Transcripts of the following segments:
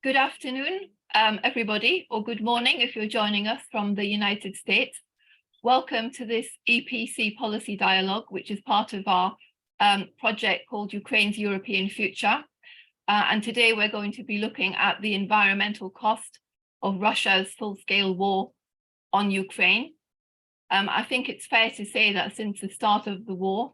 Good afternoon, everybody, or good morning if you're joining us from the United States. Welcome to this EPC Policy Dialogue, which is part of our project called Ukraine's European Future. And today we're going to be looking at the environmental cost of Russia's full-scale war on Ukraine. I think it's fair to say that since the start of the war,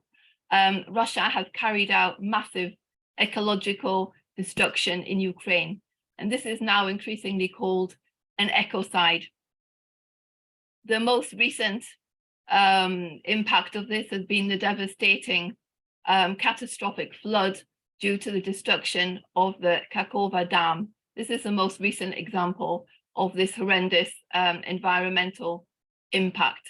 Russia has carried out massive ecological destruction in Ukraine. And this is now increasingly called an ecocide. The most recent impact of this has been the devastating catastrophic flood due to the destruction of the Kakhovka Dam. This is the most recent example of this horrendous environmental impact.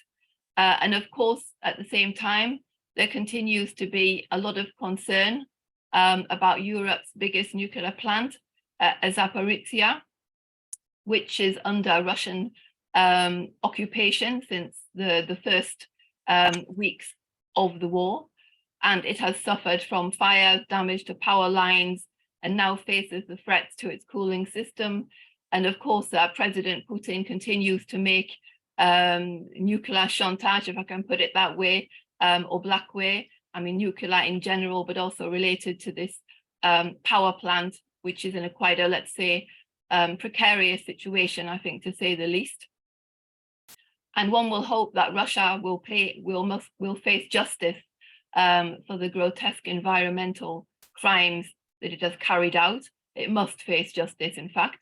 And of course, at the same time, there continues to be a lot of concern about Europe's biggest nuclear plant, Zaporizhzhia, which is under Russian occupation since the first weeks of the war. And it has suffered from fires, damage to power lines, and now faces the threats to its cooling system. And of course, President Putin continues to make nuclear chantage, if I can put it that way, or black way. I mean, nuclear in general, but also related to this power plant, which is in a quite a, let's say, precarious situation, I think, to say the least. And one will hope that Russia will face justice for the grotesque environmental crimes that it has carried out. It must face justice, in fact.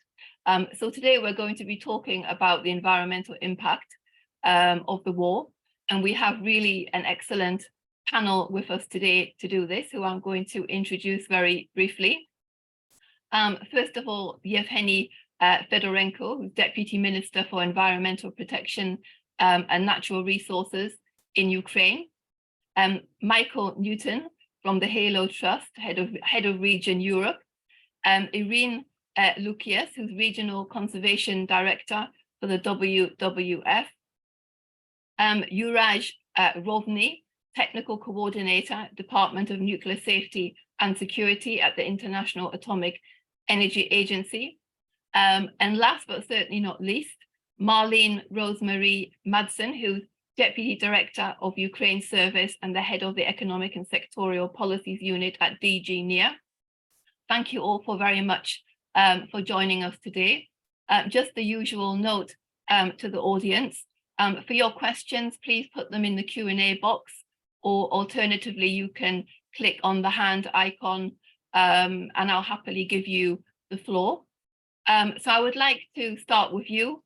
So today we're going to be talking about the environmental impact of the war. And we have really an excellent panel with us today to do this, who I'm going to introduce very briefly. First of all, Yevhenii Fedorenko, who's Deputy Minister for Environmental Protection and Natural Resources in Ukraine. Michael Newton from the Halo Trust, Head of Region Europe. Irene Lucius, who's Regional Conservation Director for the WWF. Juraj Rovny, Technical Coordinator, Department of Nuclear Safety and Security at the International Atomic Energy Agency. And last but certainly not least, Marlene Rosemarie Madsen, who's Deputy Director of Ukraine Service and the Head of the Economic and Sectoral Policies Unit at DG NEAR. Thank you all for very much for joining us today. Just the usual note to the audience. For your questions, please put them in the Q&A box, or alternatively, you can click on the hand icon and I'll happily give you the floor. So I would like to start with you,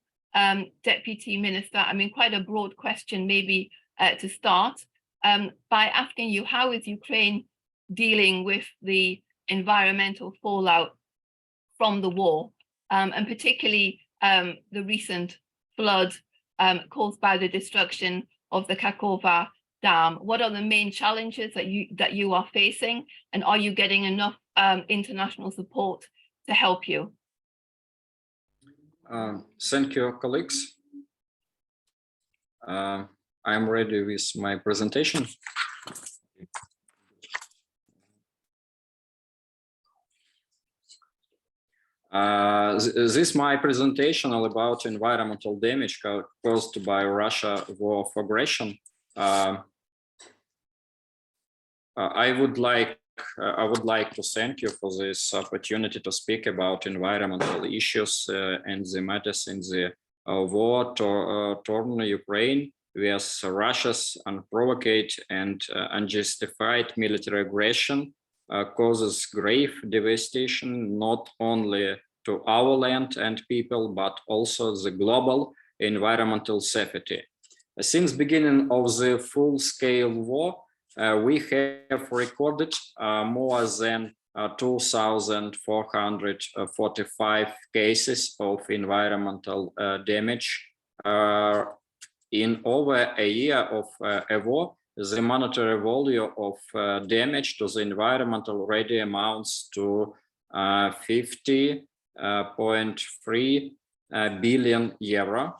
Deputy Minister. I mean, quite a broad question maybe to start by asking you, how is Ukraine dealing with the environmental fallout from the war, and particularly the recent flood caused by the destruction of the Kakhovka Dam? What are the main challenges that you are facing, and are you getting enough international support to help you? Thank you, colleagues. I'm ready with my presentation. This is my presentation all about environmental damage caused by Russia war of aggression. I would like to thank you for this opportunity to speak about environmental issues and the matters in the war torn Ukraine, with Russia's unprovoked and unjustified military aggression causes grave devastation not only to our land and people, but also the global environmental safety. Since beginning of the full-scale war, we have recorded more than 2,445 cases of environmental damage. In over a year of a war, the monetary value of damage to the environment already amounts to 50.3 billion euro.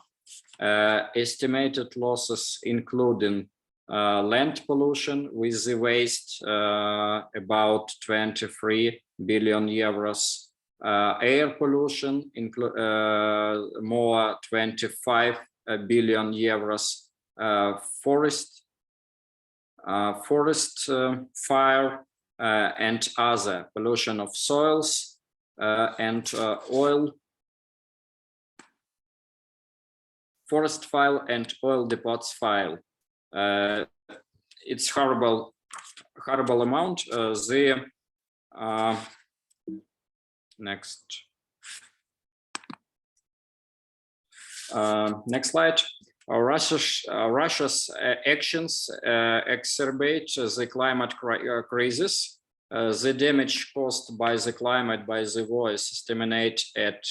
Estimated losses, including land pollution with the waste, about 23 billion euros, air pollution, more 25 billion euros, forest fire, and other pollution of soils and oil, forest fire and oil depots fire. It's horrible amount. Next slide. Russia's actions exacerbate the climate crisis. The damage caused by the climate by the war is estimated at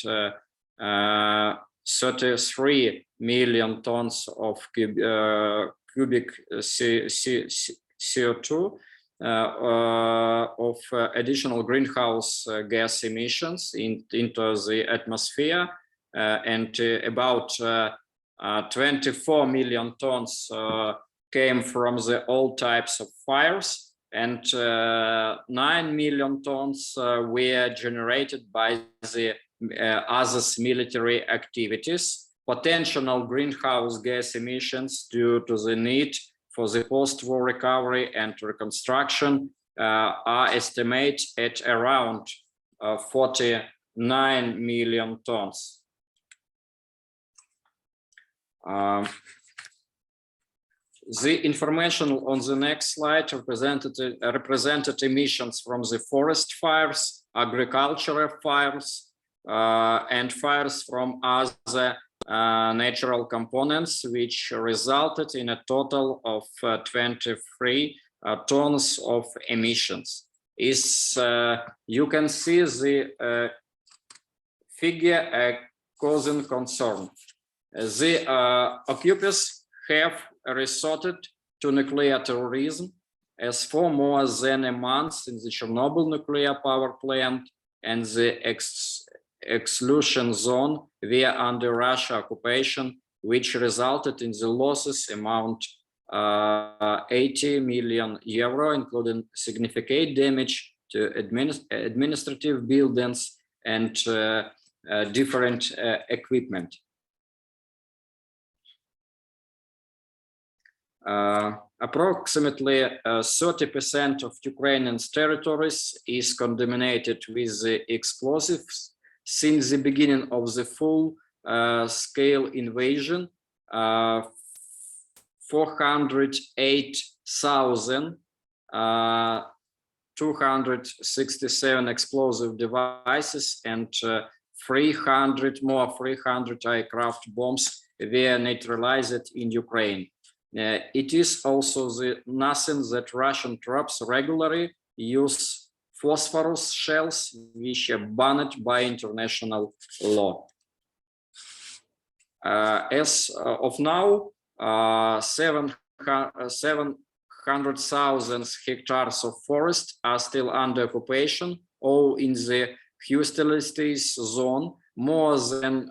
33 million tons of cubic CO2 of additional greenhouse gas emissions into the atmosphere, and about 24 million tons came from the all types of fires, and 9 million tons were generated by the other military activities. Potential greenhouse gas emissions due to the need for the post-war recovery and reconstruction are estimated at around 49 million tons. The information on the next slide represented emissions from the forest fires, agricultural fires, and fires from other natural components, which resulted in a total of 23 tons of emissions. You can see the figure causing concern. The occupants have resorted to nuclear terrorism, as for more than a month in the Chernobyl nuclear power plant and the exclusion zone were under Russia occupation, which resulted in the losses amount 80 million euro, including significant damage to administrative buildings and different equipment. Approximately 30% of Ukrainian's territories is contaminated with the explosives. Since the beginning of the full-scale invasion, 408,267 explosive devices and 300 aircraft bombs were neutralized in Ukraine. It is also nothing that Russian troops regularly use phosphorus shells, which are banned by international law. As of now, 700,000 hectares of forest are still under occupation, all in the hostilities zone. More than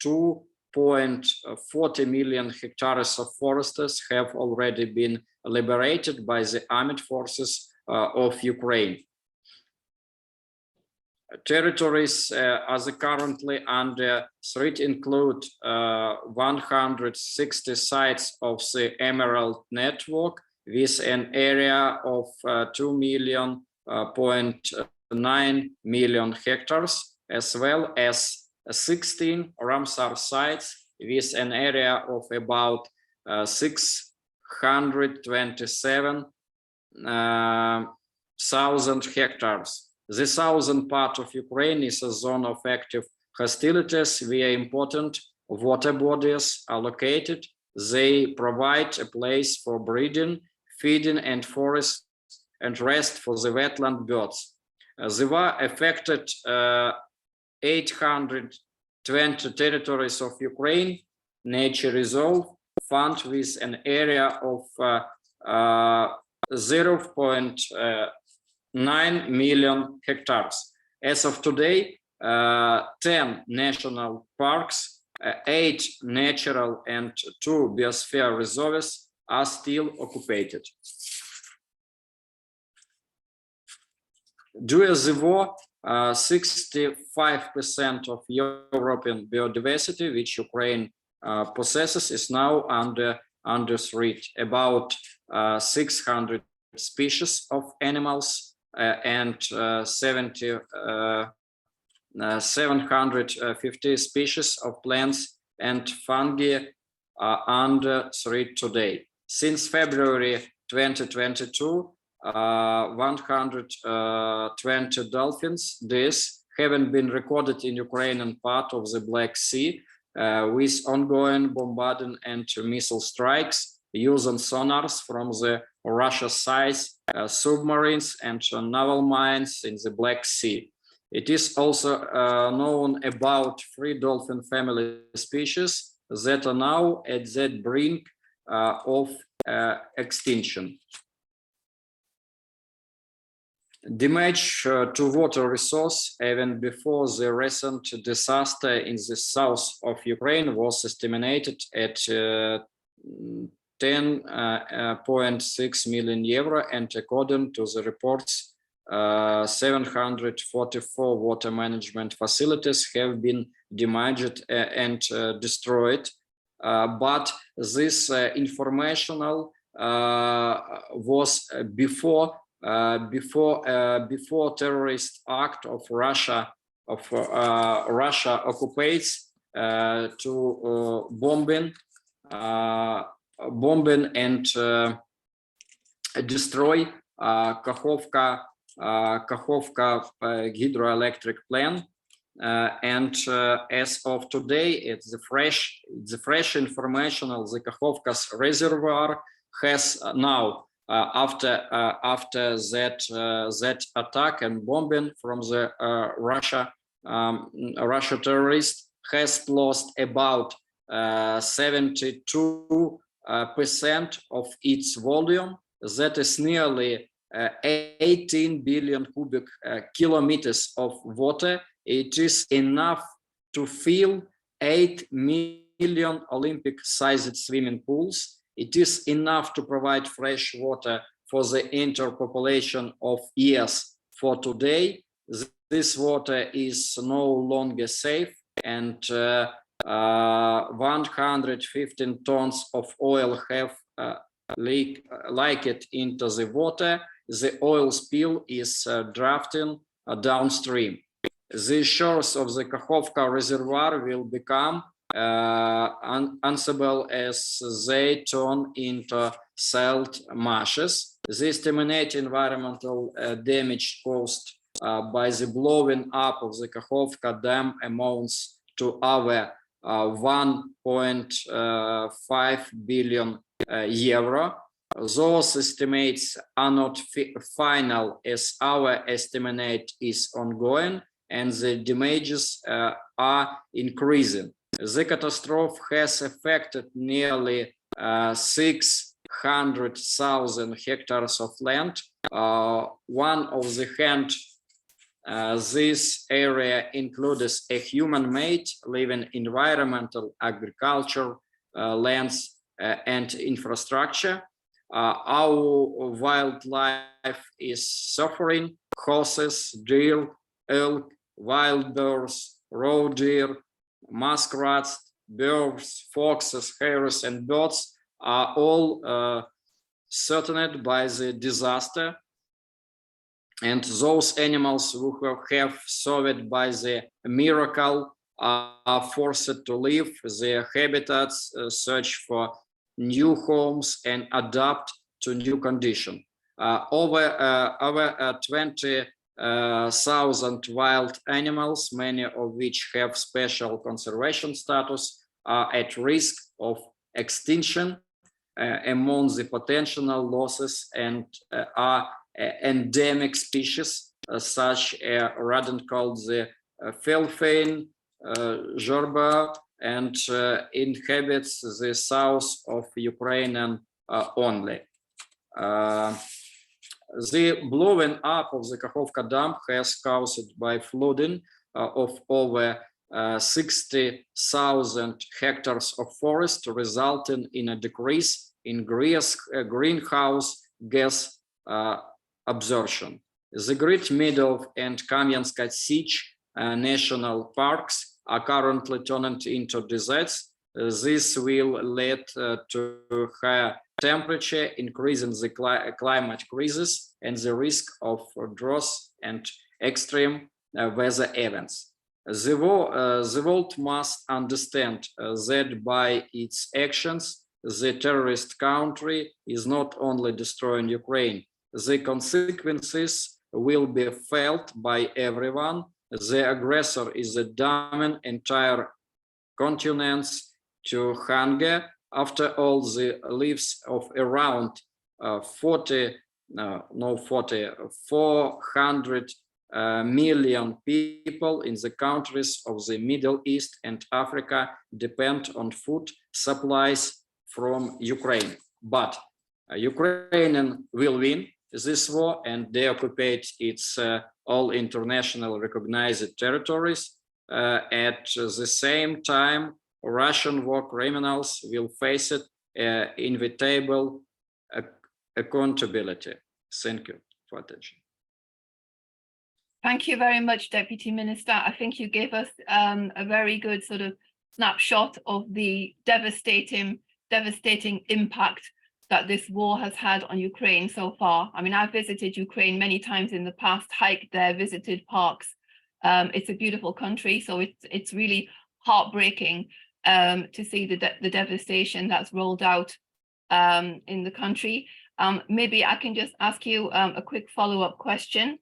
2.40 million hectares of forests have already been liberated by the armed forces of Ukraine. Territories as currently under threat include 160 sites of the Emerald Network with an area of 2.9 million hectares, as well as 16 Ramsar sites with an area of about 627,000 hectares. The southern part of Ukraine is a zone of active hostilities where important water bodies are located. They provide a place for breeding, feeding, and forest and rest for the wetland birds. The war affected 820 territories of Ukraine. Nature Resolve Fund with an area of 0.9 million hectares. As of today, 10 national parks, 8 natural and 2 biosphere reserves are still occupied. During the war, 65% of European biodiversity, which Ukraine possesses, is now under threat. About 600 species of animals and 750 species of plants and fungi are under threat today. Since February 2022, 120 dolphins deaths haven't been recorded in Ukrainian part of the Black Sea, with ongoing bombarding and missile strikes using sonars from the Russia side, submarines and naval mines in the Black Sea. It is also known about 3 dolphin family species that are now at the brink of extinction. Damage to water resource, even before the recent disaster in the south of Ukraine, was estimated at 10.6 million euro, and according to the reports, 744 water management facilities have been damaged and destroyed. But this informational was before terrorist act of Russia occupies to bombing and destroy Kakhovka hydroelectric plant. And as of today, it's the fresh information of the Kakhovka's reservoir has now, after that attack and bombing from the Russia terrorists, has lost about 72% of its volume. That is nearly 18 billion cubic kilometers of water. It is enough to fill 8 million Olympic-sized swimming pools. It is enough to provide fresh water for the entire population of years. For today, this water is no longer safe, and 115 tons of oil have leaked into the water. The oil spill is drafting downstream. The shores of the Kakhovka reservoir will become unusable as they turn into salt marshes. The estimated environmental damage caused by the blowing up of the Kakhovka dam amounts to over 1.5 billion euro. Those estimates are not final, as our estimate is ongoing and the damages are increasing. The catastrophe has affected nearly 600,000 hectares of land. One of the hand, this area includes a human-made living environmental, agriculture, lands, and infrastructure. Our wildlife is suffering. Horses, deer, elk, wild birds, roe deer, muskrats, birds, foxes, hares, and birds are all threatened by the disaster. And those animals who have survived by the miracle are forced to leave their habitats, search for new homes, and adapt to new conditions. Over 20,000 wild animals, many of which have special conservation status, are at risk of extinction. Among the potential losses and are endemic species such a rodent called the felfane jorba, and inhabits the south of Ukraine only. The blowing up of the Kakhovka dam has caused by flooding of over 60,000 hectares of forest, resulting in a decrease in greenhouse gas absorption. The Great Meadow and Kamyanska Sich national parks are currently turned into deserts. This will lead to higher temperature, increasing the climate crisis and the risk of droughts and extreme weather events. The world must understand that by its actions, the terrorist country is not only destroying Ukraine, the consequences will be felt by everyone. The aggressor is damning entire continents to hunger. After all, the lives of around 400 million people in the countries of the Middle East and Africa depend on food supplies from Ukraine. But Ukraine will win this war and they occupy its all international recognized territories. At the same time, Russian war criminals will face inevitable accountability. Thank you for attention. Thank you very much, Deputy Minister. I think you gave us a very good sort of snapshot of the devastating impact that this war has had on Ukraine so far. I mean, I've visited Ukraine many times in the past, hiked there, visited parks. It's a beautiful country, so it's really heartbreaking to see the devastation that's rolled out in the country. Maybe I can just ask you a quick follow-up question.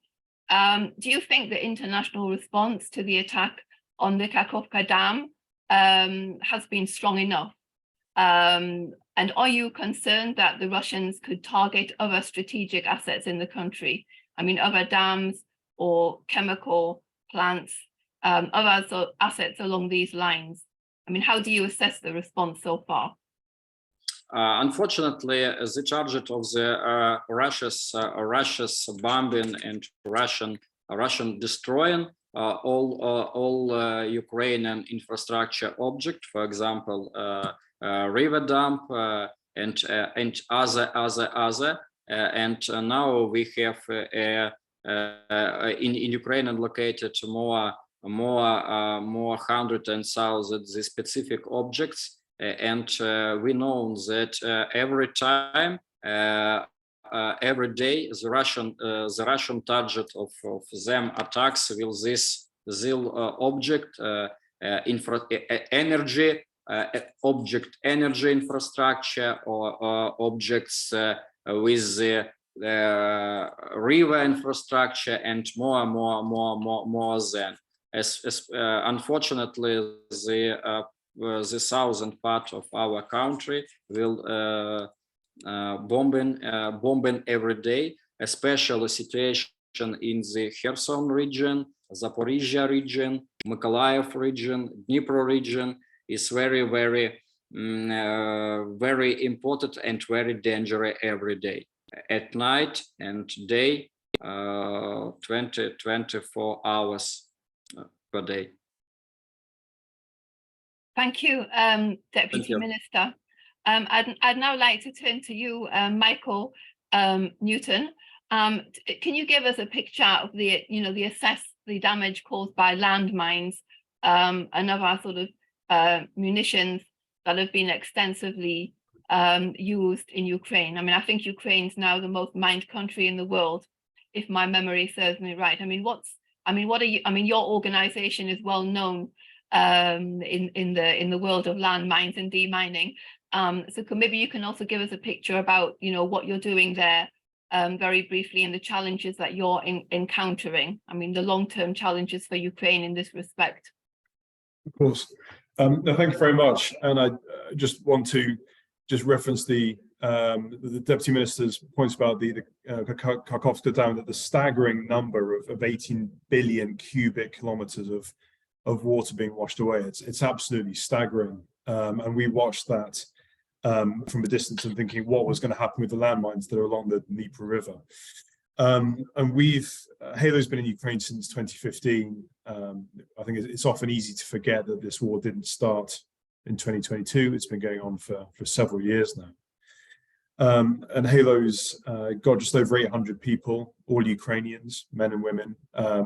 Do you think the international response to the attack on the Kakhovka Dam has been strong enough? And are you concerned that the Russians could target other strategic assets in the country? I mean, other dams or chemical plants, other assets along these lines? I mean, how do you assess the response so far? Unfortunately, the target of the Russia's bombing and Russian destroying all Ukrainian infrastructure object, for example, river dump and other. And now we have in Ukraine located more 100,000 the specific objects. And we know that every time, every day, the Russian target of them attacks will this object energy infrastructure or objects with the river infrastructure and more than. Unfortunately, the southern part of our country will bombing every day, especially situation in the Kherson region, Zaporizhzhia region, Mykolaiv region, Dnipro region is very important and very dangerous every day, at night and day, 24 hours per day. Thank you, Deputy Minister. I'd now like to turn to you, Michael Newton. Can you give us a picture of the damage caused by landmines and other sort of munitions that have been extensively used in Ukraine? I mean, I think Ukraine's now the most mined country in the world, if my memory serves me right. Your organization is well known in the world of landmines and demining. So maybe you can also give us a picture about what you're doing there very briefly and the challenges that you're encountering. I mean, the long-term challenges for Ukraine in this respect. Of course. No, thank you very much. And I just want to reference the Deputy Minister's points about the Kakhovka Dam, that the staggering number of 18 billion cubic kilometers of water being washed away. It's absolutely staggering. And we watched that from a distance and thinking what was going to happen with the landmines that are along the Dnipro River. And Halo's been in Ukraine since 2015. I think it's often easy to forget that this war didn't start in 2022. It's been going on for several years now. And Halo's got just over 800 people, all Ukrainians, men and women,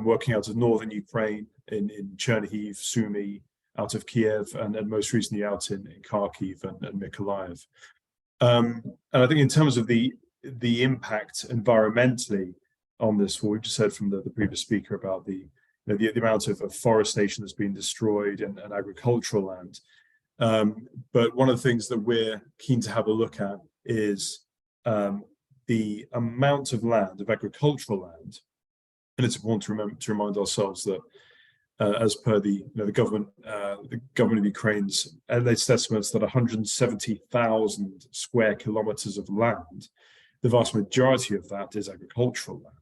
working out of northern Ukraine in Chernihiv, Sumy, out of Kiev, and most recently out in Kharkiv and Mykolaiv. And I think in terms of the impact environmentally on this, what we just heard from the previous speaker about the amount of forestation that's been destroyed and agricultural land. But one of the things that we're keen to have a look at is the amount of land, of agricultural land, and it's important to remind ourselves that as per the government of Ukraine's latest estimates, that 170,000 square kilometers of land, the vast majority of that is agricultural land,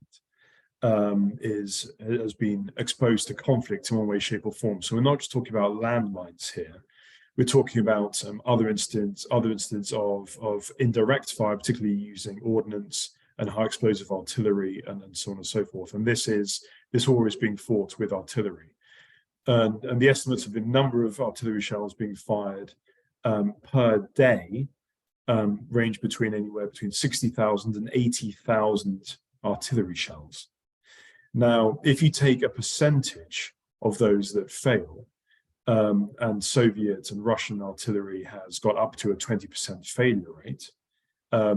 has been exposed to conflict in one way, shape, or form. So we're not just talking about landmines here. We're talking about other incidents of indirect fire, particularly using ordnance and high explosive artillery and so on and so forth. And this war is being fought with artillery. And the estimates of the number of artillery shells being fired per day range anywhere between 60,000 and 80,000 artillery shells. Now, if you take a percentage of those that fail, and Soviet and Russian artillery has got up to a 20% failure rate,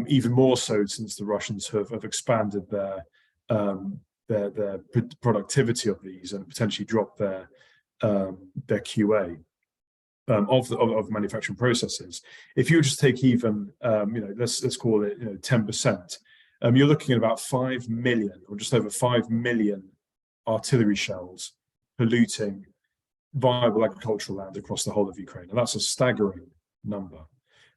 even more so since the Russians have expanded their productivity of these and potentially dropped their QA of manufacturing processes. If you just take even let's call it 10%, you're looking at about 5 million or just over 5 million artillery shells polluting viable agricultural land across the whole of Ukraine, and that's a staggering number.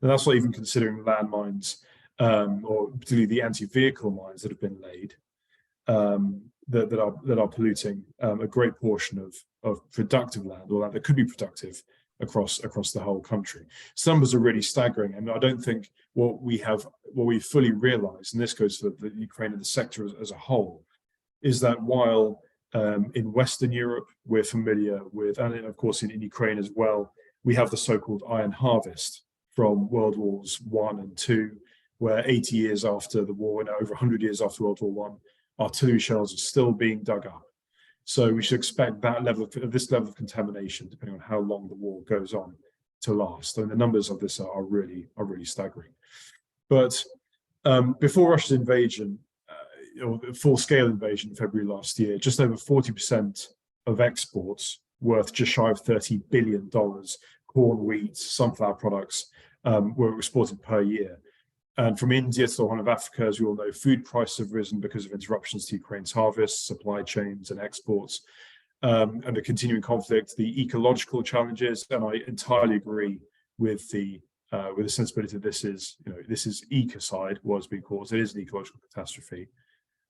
And that's not even considering landmines or particularly the anti-vehicle mines that have been laid that are polluting a great portion of productive land, or land that could be productive across the whole country. Some numbers are really staggering, and I don't think what we fully realize, and this goes for the Ukraine and the sector as a whole, is that while in Western Europe we're familiar with, and of course in Ukraine as well, we have the so-called iron harvest from World Wars I and II, where 80 years after the war, and over 100 years after World War I, artillery shells are still being dug up. So we should expect this level of contamination, depending on how long the war goes on, to last. And the numbers of this are really staggering. But before Russia's invasion, or full-scale invasion in February last year, just over 40% of exports, worth just shy of $30 billion, corn, wheat, sunflower products, were exported per year. And from India to the Horn of Africa, as we all know, food prices have risen because of interruptions to Ukraine's harvest, supply chains and exports, and the continuing conflict, the ecological challenges. And I entirely agree with the sensibility that this is ecocide, what's being caused. It is an ecological catastrophe.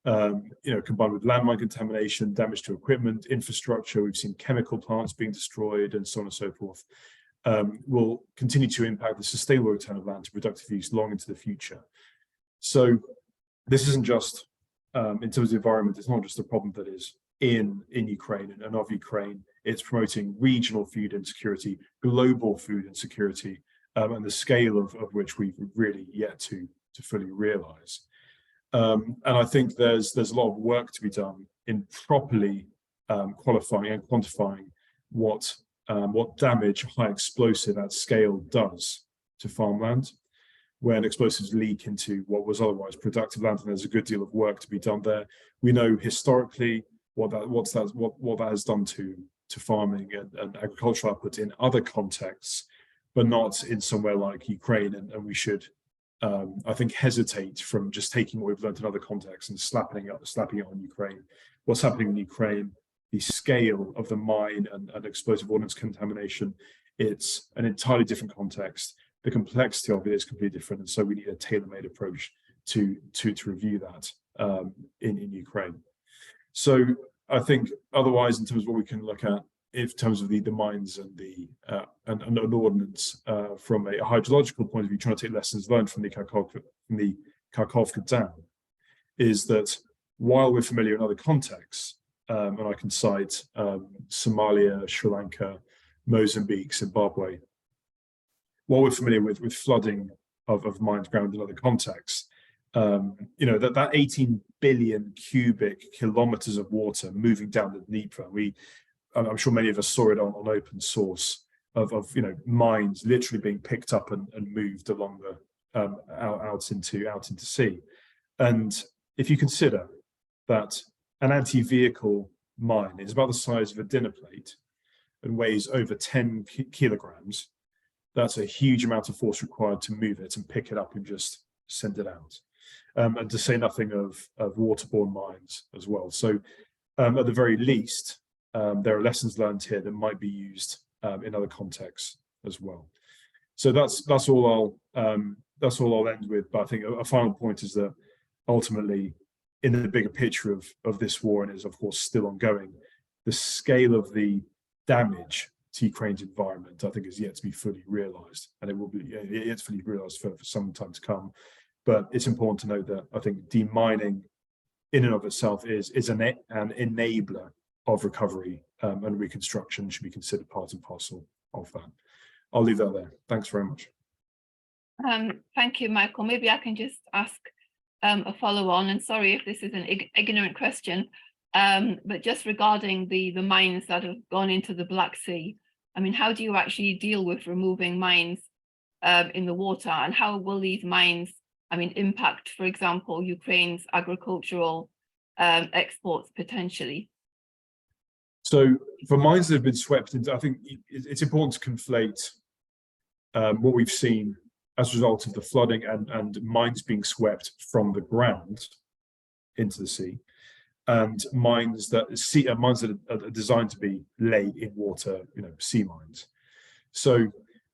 Combined with landmine contamination, damage to equipment, infrastructure, we've seen chemical plants being destroyed, and so on and so forth, will continue to impact the sustainable return of land to productive use long into the future. So this isn't just, in terms of the environment, it's not just a problem that is in Ukraine and of Ukraine, it's promoting regional food insecurity, global food insecurity, and the scale of which we've really yet to fully realize. And I think there's a lot of work to be done in properly qualifying and quantifying what damage high explosive at scale does to farmland when explosives leak into what was otherwise productive land, and there's a good deal of work to be done there. We know historically what that has done to farming and agricultural output in other contexts, but not in somewhere like Ukraine, and we should I think hesitate from just taking what we've learned in other contexts and slapping it on Ukraine. What's happening in Ukraine, the scale of the mine and explosive ordnance contamination, it's an entirely different context. The complexity of it is completely different, and so we need a tailor-made approach to review that in Ukraine. So I think otherwise, in terms of what we can look at, in terms of the mines and the ordnance from a hydrological point of view, trying to take lessons learned from the Kakhovka Dam, is that while we're familiar in other contexts, and I can cite Somalia, Sri Lanka, Mozambique, Zimbabwe, while we're familiar with flooding of mines ground in other contexts. That 18 billion cubic kilometers of water moving down the Dnieper. I'm sure many of us saw it on open source of mines literally being picked up and moved along the out into sea. And if you consider that an anti-vehicle mine is about the size of a dinner plate and weighs over 10 kilograms, that's a huge amount of force required to move it and pick it up and just send it out. And to say nothing of waterborne mines as well. So at the very least, there are lessons learned here that might be used in other contexts as well. So that's all I'll end with. But I think a final point is that ultimately, in the bigger picture of this war, and is of course still ongoing, the scale of the damage to Ukraine's environment, I think, is yet to be fully realized, and it will be yet to fully realized for some time to come. But it's important to note that I think demining in and of itself is an enabler of recovery, and reconstruction should be considered part and parcel of that. I'll leave that there. Thanks very much. Thank you, Michael. Maybe I can just ask a follow-on, and sorry if this is an ignorant question, but just regarding the mines that have gone into the Black Sea. I mean, how do you actually deal with removing mines in the water, and how will these mines, impact, for example, Ukraine's agricultural exports potentially? So for mines that have been swept into, I think it's important to conflate what we've seen as a result of the flooding and mines being swept from the ground into the sea, and mines that are designed to be laid in water, sea mines. So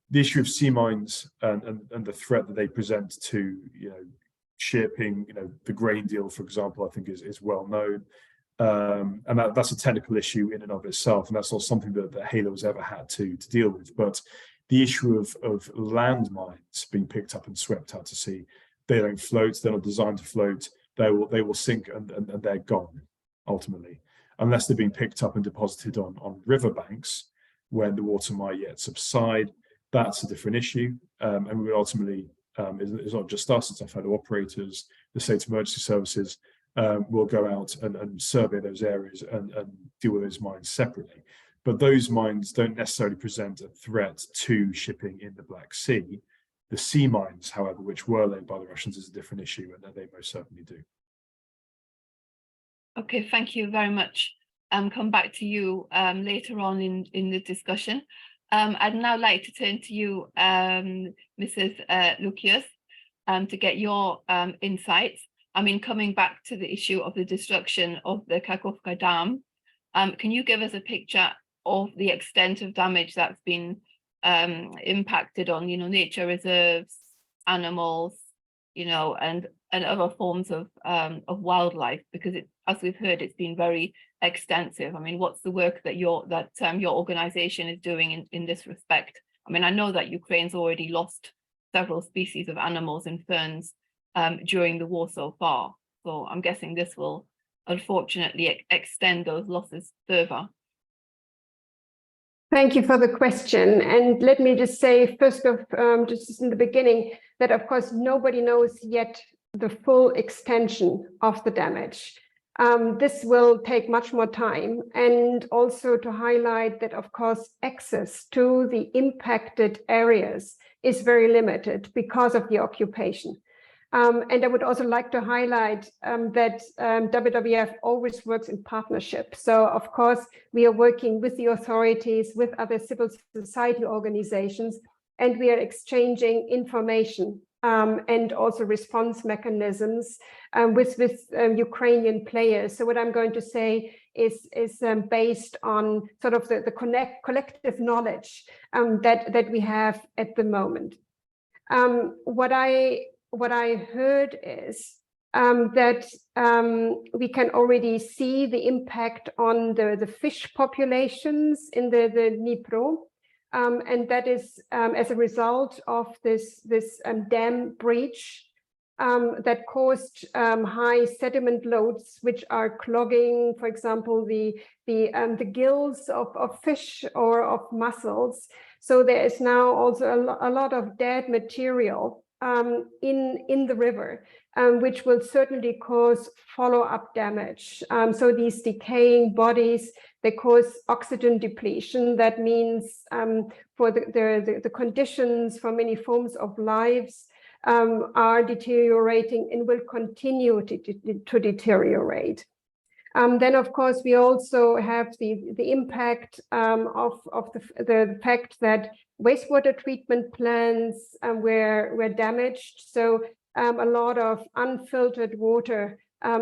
the issue of sea mines and the threat that they present to shipping, the grain deal, for example, I think is well known. And that's a technical issue in and of itself, and that's not something that Halo has ever had to deal with. But the issue of land mines being picked up and swept out to sea, they don't float, they're not designed to float, they will sink and they're gone, ultimately, unless they're being picked up and deposited on riverbanks when the water might yet subside. That's a different issue, and we ultimately, it's not just us, it's our fellow operators, the state emergency services, will go out and survey those areas and deal with those mines separately. But those mines don't necessarily present a threat to shipping in the Black Sea. The sea mines, however, which were laid by the Russians, is a different issue, and they most certainly do. Okay, thank you very much. Come back to you later on in the discussion. I'd now like to turn to you, Mrs. Lucius, to get your insights. Coming back to the issue of the destruction of the Kakhovka Dam, can you give us a picture of the extent of damage that's been impacted on, nature reserves, animals, and other forms of wildlife? Because as we've heard, it's been very extensive. What's the work that your organization is doing in this respect? I know that Ukraine's already lost several species of animals and ferns during the war so far. So I'm guessing this will unfortunately extend those losses further. Thank you for the question. And let me just say, first of, just in the beginning, that of course, nobody knows yet the full extension of the damage. This will take much more time. And also to highlight that, of course, access to the impacted areas is very limited because of the occupation. And I would also like to highlight that WWF always works in partnership. So, of course, we are working with the authorities, with other civil society organizations, and we are exchanging information and also response mechanisms with Ukrainian players. So what I'm going to say is based on sort of the collective knowledge that we have at the moment. What I heard is that we can already see the impact on the fish populations in the Dnipro, and that is as a result of this dam breach that caused high sediment loads, which are clogging, for example, the gills of fish or of mussels. So there is now also a lot of dead material in the river, which will certainly cause follow-up damage. So these decaying bodies, they cause oxygen depletion. That means for the conditions for many forms of lives are deteriorating and will continue to deteriorate. Then, of course, we also have the impact of the fact that wastewater treatment plants were damaged. So a lot of unfiltered water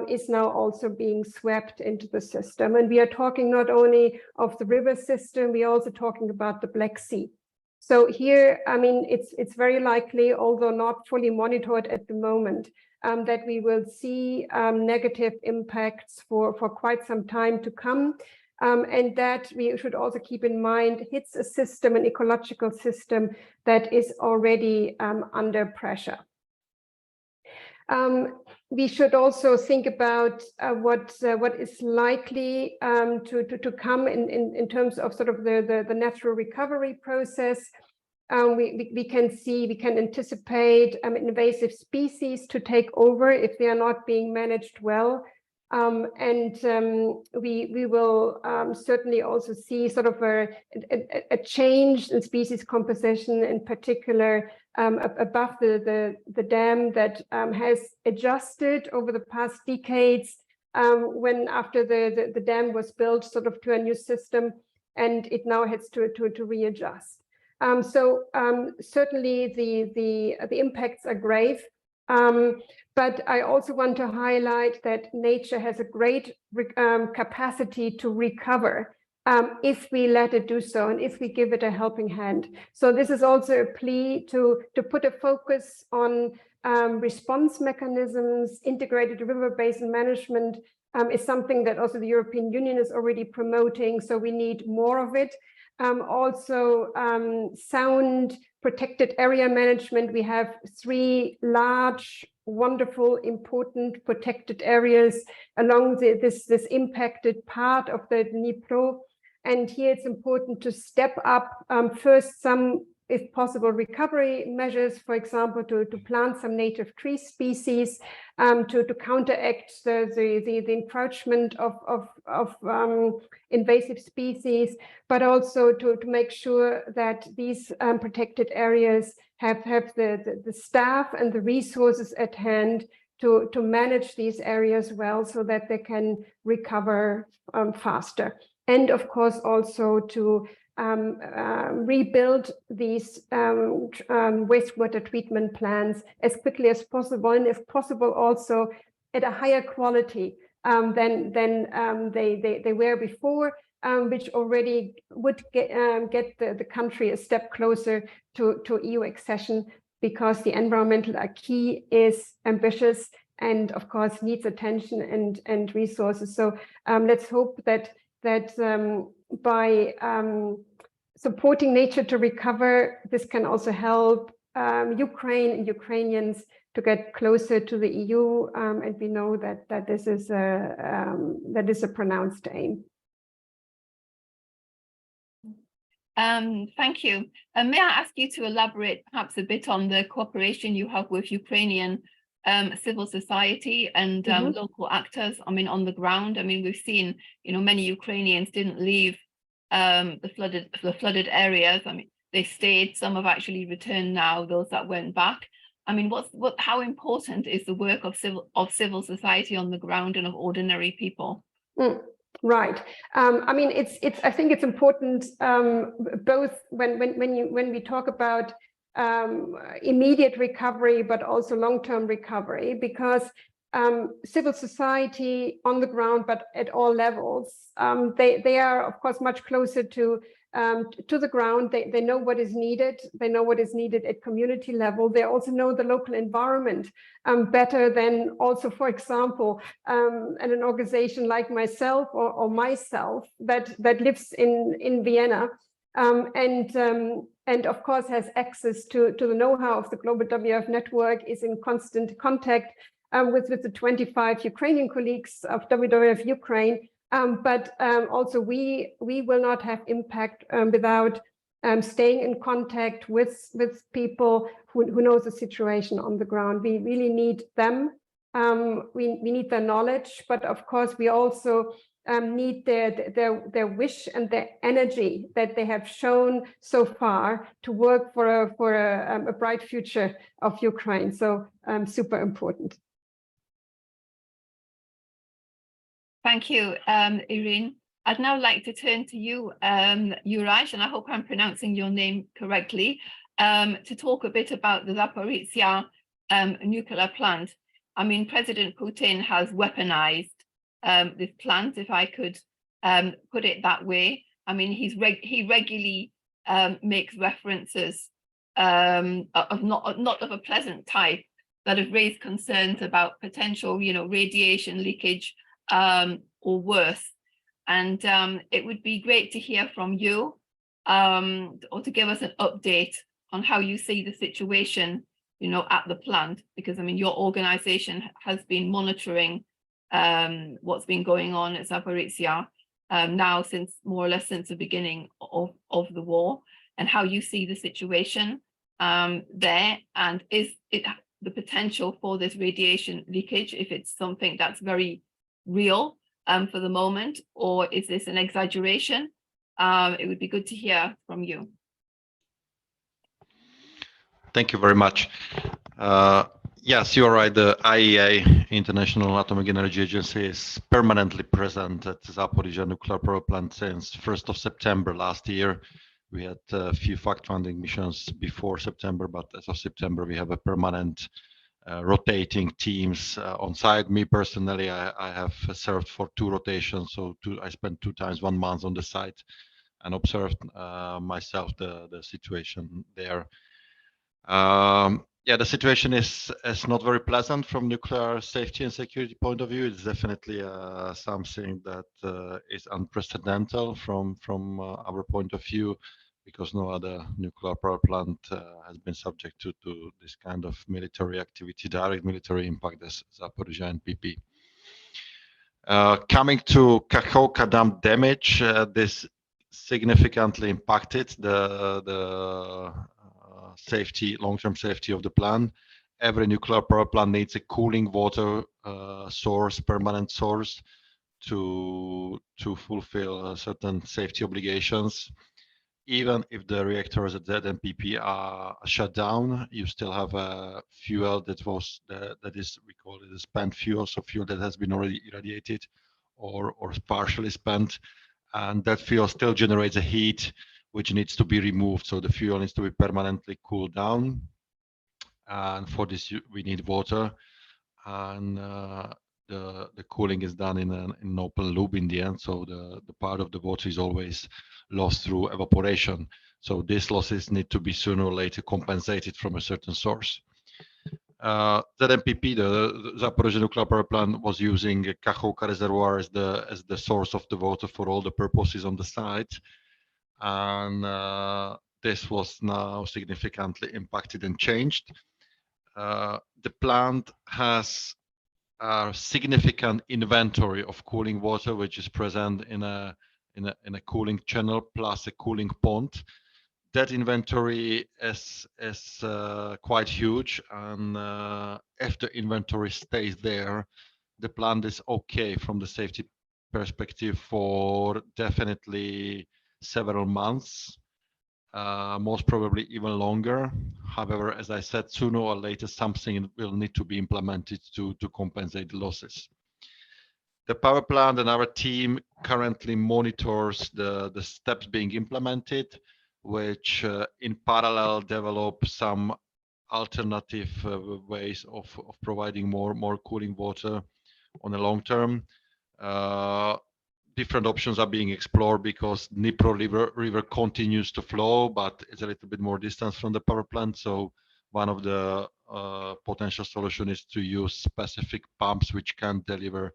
is now also being swept into the system. And we are talking not only of the river system, we're also talking about the Black Sea. So here, I mean, it's very likely, although not fully monitored at the moment, that we will see negative impacts for quite some time to come. And that we should also keep in mind hits a system, an ecological system that is already under pressure. We should also think about what is likely to come in terms of sort of the natural recovery process. We can anticipate invasive species to take over if they are not being managed well. And we will certainly also see sort of a change in species composition, in particular above the dam that has adjusted over the past decades when after the dam was built sort of to a new system, and it now has to readjust. So certainly the impacts are grave. But I also want to highlight that nature has a great capacity to recover if we let it do so and if we give it a helping hand. So this is also a plea to put a focus on response mechanisms. Integrated river basin management is something that also the European Union is already promoting, so we need more of it. Also sound protected area management. We have 3 large, wonderful, important protected areas along this impacted part of the Dnipro. And here it's important to step up first some, if possible, recovery measures, for example, to plant some native tree species, to counteract the encroachment of invasive species, but also to make sure that these protected areas have the staff and the resources at hand to manage these areas well, so that they can recover faster. And of course also to rebuild these wastewater treatment plants as quickly as possible, and if possible also at a higher quality than they were before, which already would get the country a step closer to EU accession, because the environmental acquis is ambitious and of course needs attention and resources. So let's hope that by supporting nature to recover, this can also help Ukraine and Ukrainians to get closer to the EU, and we know that this is a pronounced aim. Thank you. May I ask you to elaborate perhaps a bit on the cooperation you have with Ukrainian civil society and local actors? I mean, on the ground. I mean, we've seen, many Ukrainians didn't leave the flooded areas. I mean, they stayed. Some have actually returned now. Those that went back. I mean, how important is the work of civil society on the ground and of ordinary people? Right. I mean, I think it's important both when we talk about immediate recovery, but also long-term recovery, because civil society on the ground, but at all levels, they are of course much closer to the ground. They know what is needed. They know what is needed at community level. They also know the local environment better than also, for example, an organization like myself or myself that lives in Vienna and of course has access to the know-how of the global WWF network, is in constant contact with the 25 Ukrainian colleagues of WWF Ukraine. But also we will not have impact without staying in contact with people who knows the situation on the ground. We really need them. We need their knowledge, but of course we also need their wish and their energy that they have shown so far to work for a bright future of Ukraine. So super important. Thank you, Irene. I'd now like to turn to you, Juraj, and I hope I'm pronouncing your name correctly, to talk a bit about the Zaporizhzhia nuclear plant. I mean, President Putin has weaponized this plant, if I could put it that way. I mean, he regularly makes references of not of a pleasant type that have raised concerns about potential, radiation leakage or worse. And it would be great to hear from you or to give us an update on how you see the situation, at the plant, because I mean, your organization has been monitoring what's been going on at Zaporizhzhia now since more or less since the beginning of the war, and how you see the situation there, and is it the potential for this radiation leakage, if it's something that's very real for the moment, or is this an exaggeration? It would be good to hear from you. Thank you very much. Yes, you're right. The IEA, International Atomic Energy Agency, is permanently present at the Zaporizhzhia nuclear power plant since 1st of September last year. We had a few fact-finding missions before September, but as of September, we have a permanent rotating teams on site. Me personally, I have served for 2 rotations, so I spent 2 times 1 month on the site and observed myself the situation there. Yeah, the situation is not very pleasant from nuclear safety and security point of view. It's definitely something that is unprecedented from our point of view, because no other nuclear power plant has been subject to this kind of military activity, direct military impact as Zaporizhzhia and PP. Coming to Kakhovka dam damage, this significantly impacted the safety, long-term safety of the plant. Every nuclear power plant needs a cooling water source, permanent source, to fulfill certain safety obligations. Even if the reactors at Z and PP are shut down, you still have a fuel that is, we call it a spent fuel, so fuel that has been already irradiated or partially spent, and that fuel still generates a heat which needs to be removed. So the fuel needs to be permanently cooled down, and for this we need water, and the cooling is done in an open loop in the end. So the part of the water is always lost through evaporation. So these losses need to be sooner or later compensated from a certain source. ZMPP, the Zaporizhzhia nuclear power plant, was using a Kakhovka reservoir as the source of the water for all the purposes on the site, and this was now significantly impacted and changed. The plant has a significant inventory of cooling water, which is present in a cooling channel plus a cooling pond. That inventory is quite huge, and if the inventory stays there, the plant is okay from the safety perspective for definitely several months, most probably even longer. However, as I said, sooner or later something will need to be implemented to compensate the losses. The power plant and our team currently monitors the steps being implemented, which in parallel develop some alternative ways of providing more cooling water on the long term. Different options are being explored because Dnipro river continues to flow, but it's a little bit more distance from the power plant. So one of the potential solutions is to use specific pumps which can deliver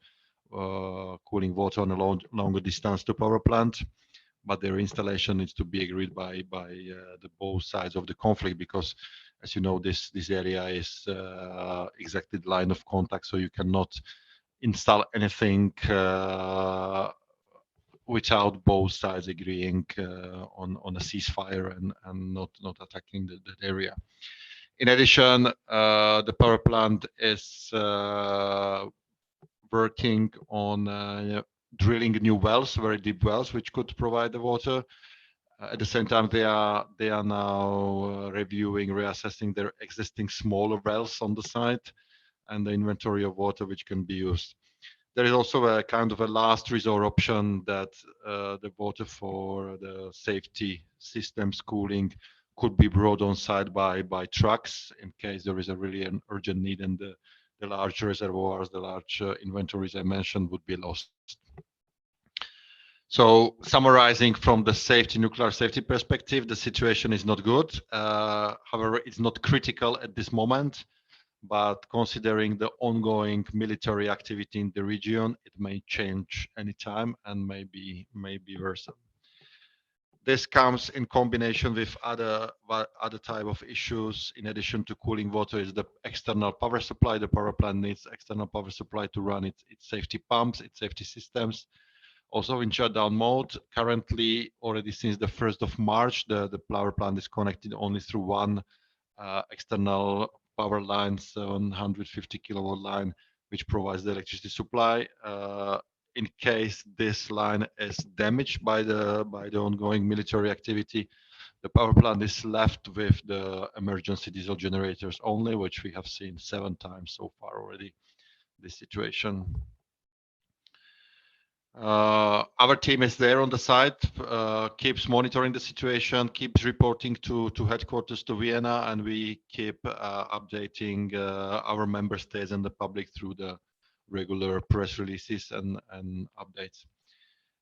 cooling water on a longer distance to power plant, but their installation needs to be agreed by the both sides of the conflict, because as you know, this area is exactly the line of contact, so you cannot install anything without both sides agreeing on a ceasefire and not attacking that area. In addition, the power plant is working on drilling new wells, very deep wells, which could provide the water. At the same time, they are now reviewing, reassessing their existing smaller wells on the site and the inventory of water which can be used. There is also a kind of a last resort option that the water for the safety systems cooling could be brought on site by trucks in case there is a really an urgent need and the large reservoirs, the large inventories I mentioned would be lost. So summarizing from the nuclear safety perspective, the situation is not good. However, it's not critical at this moment, but considering the ongoing military activity in the region, it may change anytime and maybe worsen. This comes in combination with other type of issues. In addition to cooling water is the external power supply. The power plant needs external power supply to run its safety pumps, its safety systems. Also in shutdown mode, currently already since the 1st of March, the power plant is connected only through one external power line, 750 kilowatt line, which provides the electricity supply. In case this line is damaged by the ongoing military activity, the power plant is left with the emergency diesel generators only, which we have seen 7 times so far already, this situation. Our team is there on the site, keeps monitoring the situation, keeps reporting to headquarters to Vienna, and we keep updating our member states and the public through the regular press releases and updates.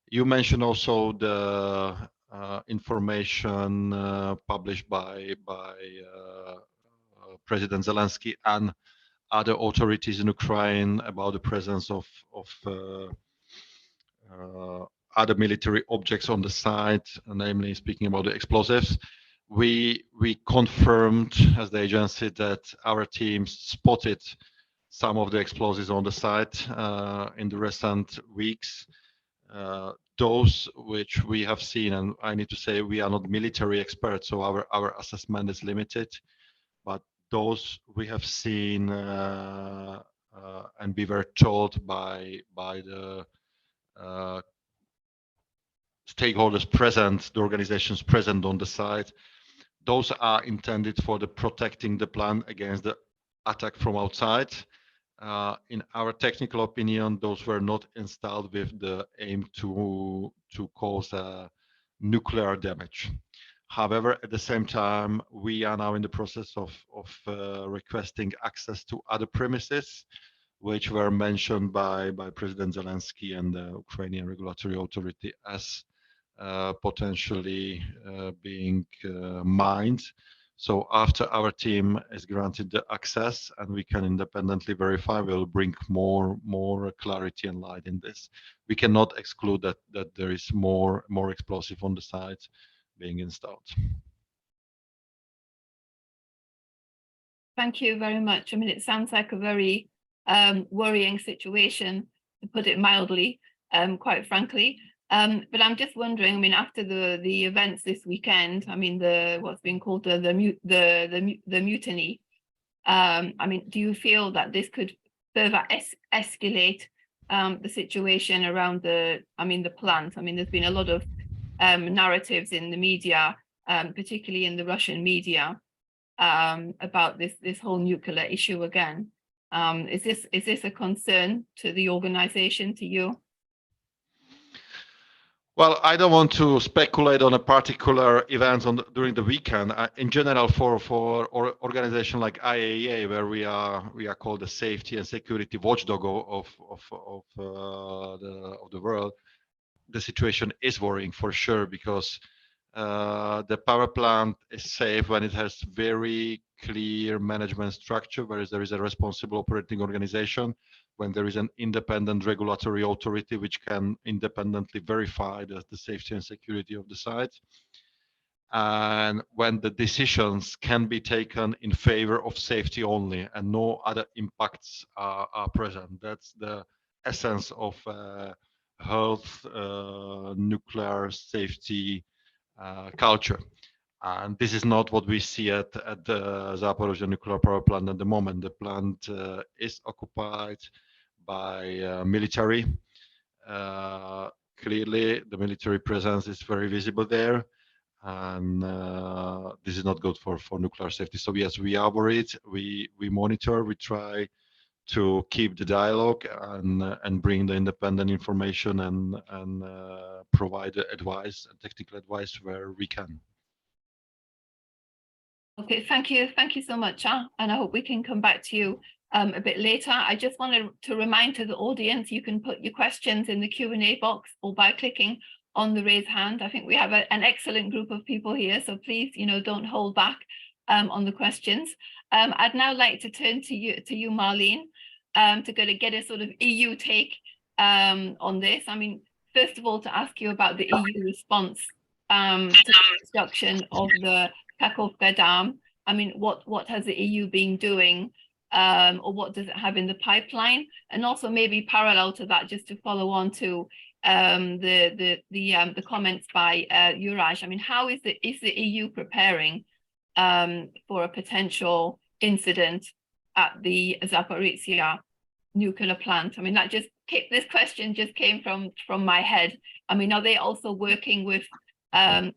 You mentioned also the information published by President Zelensky and other authorities in Ukraine about the presence of other military objects on the site, namely speaking about the explosives. We confirmed as the agency that our teams spotted some of the explosives on the site in the recent weeks. Those which we have seen, and I need to say we are not military experts, so our assessment is limited, but those we have seen and we were told by the stakeholders present, the organizations present on the site, those are intended for the protecting the plant against the attack from outside. In our technical opinion, those were not installed with the aim to cause nuclear damage. However, at the same time, we are now in the process of requesting access to other premises, which were mentioned by President Zelensky and the Ukrainian regulatory authority as potentially being mined. So after our team is granted the access and we can independently verify, we'll bring more clarity and light in this. We cannot exclude that there is more explosive on the site being installed. Thank you very much. I mean, it sounds like a very worrying situation, to put it mildly, quite frankly. But I'm just wondering, I mean, after the events this weekend, I mean, what's been called the mutiny. I mean, do you feel that this could further escalate the situation around the plant? I mean, there's been a lot of narratives in the media, particularly in the Russian media, about this whole nuclear issue again. Is this a concern to the organization, to you? Well, I don't want to speculate on a particular event during the weekend. In general, for organization like IAEA, where we are called the safety and security watchdog of the world, the situation is worrying for sure, because the power plant is safe when it has very clear management structure, whereas there is a responsible operating organization, when there is an independent regulatory authority which can independently verify the safety and security of the site, and when the decisions can be taken in favor of safety only and no other impacts are present. That's the essence of health, nuclear safety culture. And this is not what we see at the Zaporizhzhia nuclear power plant at the moment. The plant is occupied by military. Clearly, the military presence is very visible there, and this is not good for nuclear safety. So yes, we are worried. We monitor. We try to keep the dialogue and bring the independent information and provide advice, technical advice where we can. Okay, thank you so much, and I hope we can come back to you a bit later. I just wanted to remind to the audience, you can put your questions in the Q&A box or by clicking on the raise hand. I think we have an excellent group of people here, so please, don't hold back on the questions. I'd now like to turn to you, Marlene, to get a sort of EU take on this. I mean, first of all, to ask you about the EU response to the construction of the Kakhovka Dam. I mean, what has the EU been doing, or what does it have in the pipeline? And also maybe parallel to that, just to follow on to the comments by Juraj. I mean, how is the EU preparing for a potential incident at the Zaporizhzhia nuclear plant? I mean, this question just came from my head. I mean, are they also working with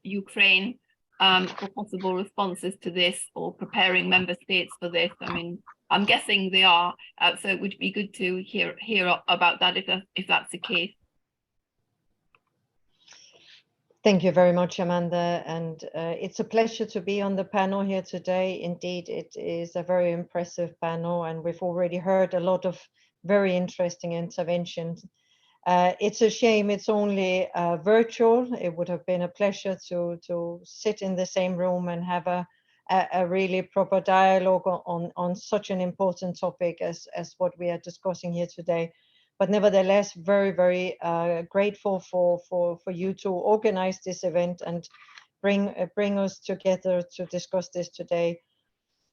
Ukraine for possible responses to this, or preparing member states for this? I mean, I'm guessing they are. So it would be good to hear about that if that's the case. Thank you very much, Amanda, and it's a pleasure to be on the panel here today. Indeed, it is a very impressive panel, and we've already heard a lot of very interesting interventions. It's a shame it's only virtual. It would have been a pleasure to sit in the same room and have a really proper dialogue on such an important topic as what we are discussing here today. But nevertheless, very, very grateful for you to organize this event and bring us together to discuss this today.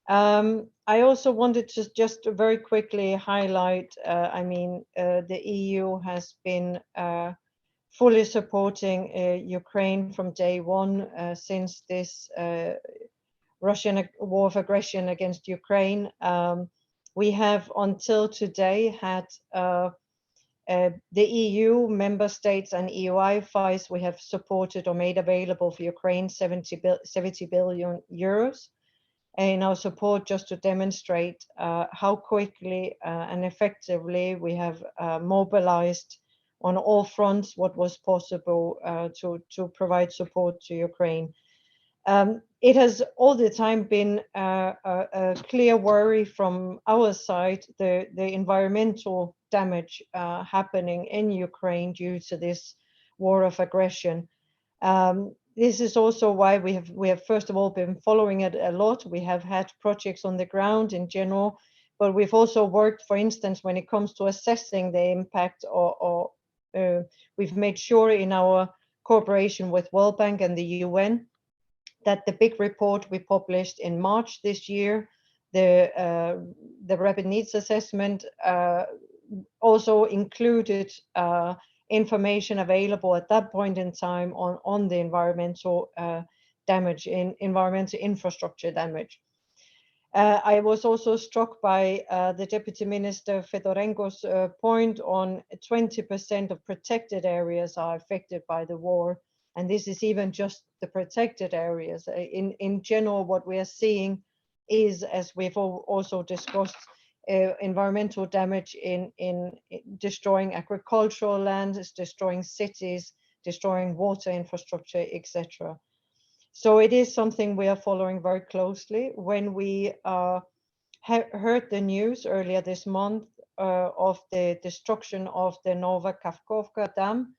I also wanted to just very quickly highlight, the EU has been fully supporting Ukraine from day one since this Russian war of aggression against Ukraine. We have until today had the EU member states and EU IFIs, we have supported or made available for Ukraine 70 billion euros. In our support, just to demonstrate how quickly and effectively we have mobilized on all fronts what was possible to provide support to Ukraine. It has all the time been a clear worry from our side, the environmental damage happening in Ukraine due to this war of aggression. This is also why we have first of all been following it a lot. We have had projects on the ground in general, but we've also worked, for instance, when it comes to assessing the impact, or we've made sure in our cooperation with World Bank and the UN that the big report we published in March this year, the rapid needs assessment, also included information available at that point in time on the environmental damage, in environmental infrastructure damage. I was also struck by the Deputy Minister Fedorenko's point on 20% of protected areas are affected by the war. And this is even just the protected areas. In general, what we are seeing is, as we've also discussed, environmental damage in destroying agricultural land, destroying cities, destroying water infrastructure, etc. So it is something we are following very closely. When we heard the news earlier this month of the destruction of the Nova Kakhovka Dam,